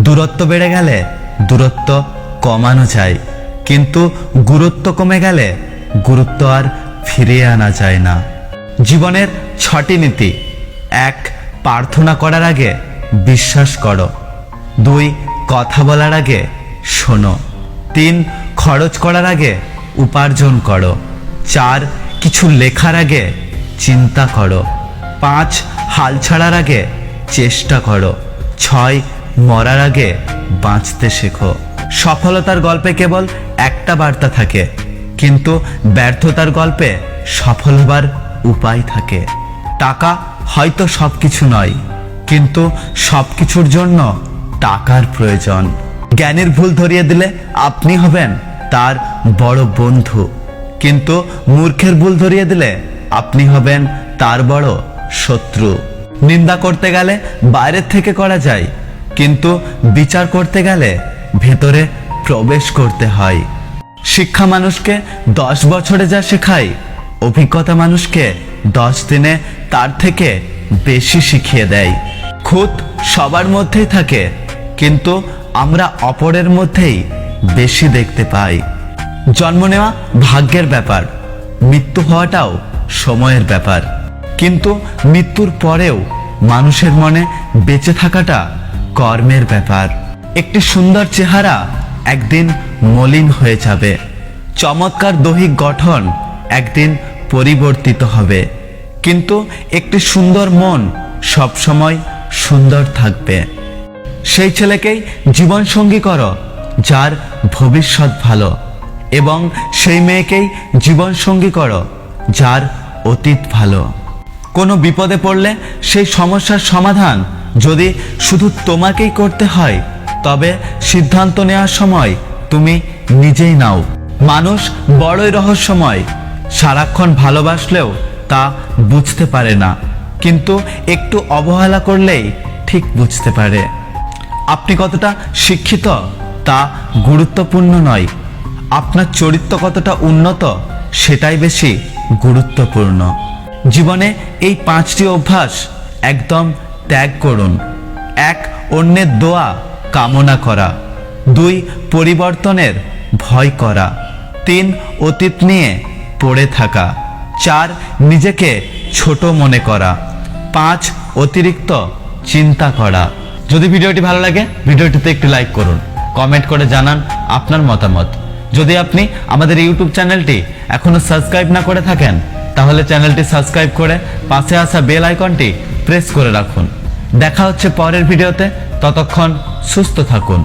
দূরত্ব বেড়ে গেলে দূরত্ব কমানো যায়, কিন্তু গুরুত্ব কমে গেলে গুরুত্ব আর ফিরিয়ে আনা যায় না। জীবনের 6টি নীতি। 1. প্রার্থনা করার আগে বিশ্বাস করো। 2. কথা বলার আগে শোনো। 3. খরচ করার আগে উপার্জন করো। 4. কিছু লেখার আগে চিন্তা করো। 5. হাল ছাড়ার আগে চেষ্টা করো। 6. মরার আগে বাঁচতে শেখো। সফলতার গল্পে কেবল একটা বার্তা থাকে, কিন্তু ব্যর্থতার গল্পে সফল হবার উপায় থাকে। টাকা হয়তো সবকিছু নয়, কিন্তু সবকিছুর জন্য টাকার প্রয়োজন। জ্ঞানীর ভুল ধরিয়ে দিলে আপনি হবেন তার বড় বন্ধু, কিন্তু মূর্খের ভুল ধরিয়ে দিলে আপনি হবেন তার বড় শত্রু। নিন্দা করতে গেলে বাইরের থেকে করা যায়, কিন্তু বিচার করতে গেলে ভেতরে প্রবেশ করতে হয়। শিক্ষা মানুষকে 10 বছরে যা শেখায়, অভিজ্ঞতা মানুষকে 10 দিনে তার থেকে বেশি শিখিয়ে দেয়। খুঁত সবার মধ্যেই থাকে, কিন্তু আমরা অপরের মধ্যেই বেশি দেখতে পাই। জন্ম নেওয়া ভাগ্যের ব্যাপার, মৃত্যু হওয়াটাও সময়ের ব্যাপার, কিন্তু মৃত্যুর পরেও মানুষের মনে বেঁচে থাকাটা কর্মের ব্যাপার। একটি সুন্দর চেহারা একদিন মলিন হয়ে যাবে, চমৎকার দৈহিক গঠন একদিন পরিবর্তিত হবে, কিন্তু একটি সুন্দর মন সবসময় সুন্দর থাকবে। সেই ছেলেকেই জীবনসঙ্গী করো যার ভবিষ্যৎ ভালো, এবং সেই মেয়েকেই জীবনসঙ্গী করো যার অতীত ভালো। কোনো বিপদে পড়লে সেই সমস্যার সমাধান যদি শুধু তোমাকেই করতে হয়, তবে সিদ্ধান্ত নেওয়ার সময় তুমি নিজেই নাও। মানুষ বড়ই রহস্যময়, সারাক্ষণ ভালোবাসলেও তা বুঝতে পারে না, কিন্তু একটু অবহেলা করলেই ঠিক বুঝতে পারে। আপনি কতটা শিক্ষিত তা গুরুত্বপূর্ণ নয়, আপনার চরিত্র কতটা উন্নত সেটাই বেশি গুরুত্বপূর্ণ। জীবনে এই 5টি অভ্যাস একদম ত্যাগ করুন। 1. অন্যের দোয়া কামনা করা। 2. পরিবর্তনের ভয় করা। 3. অতীত নিয়ে পড়ে থাকা। 4. নিজেকে ছোট মনে করা। 5. অতিরিক্ত চিন্তা করা। যদি ভিডিওটি ভালো লাগে, ভিডিওটিতে একটি লাইক করুন, কমেন্ট করে জানান আপনার মতামত। যদি আপনি আমাদের ইউটিউব চ্যানেলটি এখনো সাবস্ক্রাইব না করে থাকেন, তাহলে চ্যানেলটি সাবস্ক্রাইব করে পাশে আসা বেল আইকনটি প্রেস করে রাখুন। দেখা হচ্ছে পরের ভিডিওতে, ততক্ষণ সুস্থ থাকুন।